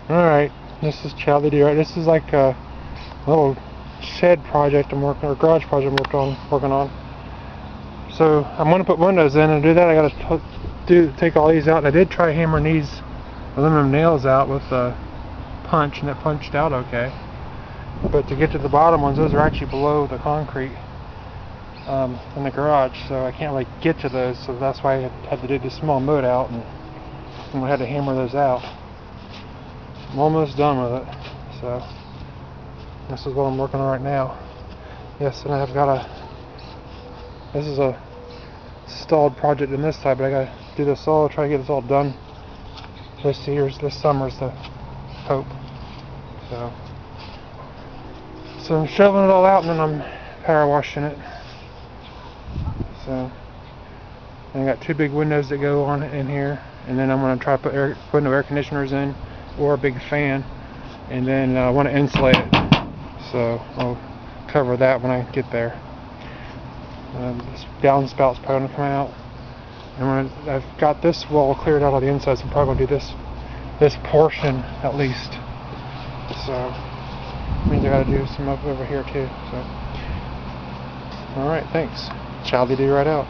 Alright, this is Chadley DoRight. This is like a little shed project I'm working, or garage project I'm working on. So I'm going to put windows in, and to do that I got to take all these out. And I did try hammering these aluminum nails out with a punch, and it punched out okay. But to get to the bottom ones, those are actually below the concrete in the garage, so I can't really get to those. So that's why I had to do this small mud out, and I had to hammer those out. I'm almost done with it, so this is what I'm working on right now. Yes, and I've got this is a stalled project on this side, but I gotta do this all, try to get this all done this summer's the hope. So I'm shoveling it all out, and then I'm power washing it. So, and I got two big windows that go on in here, and then I'm gonna try to put window air conditioners in, or a big fan, and then I want to insulate it, so I'll cover that when I get there. This downspout's probably going to come out, and when I've got this wall cleared out on the inside, so I'm probably going to do this portion at least. So it means I got to do some up over here too. So, all right, thanks. Chadley DoRight out.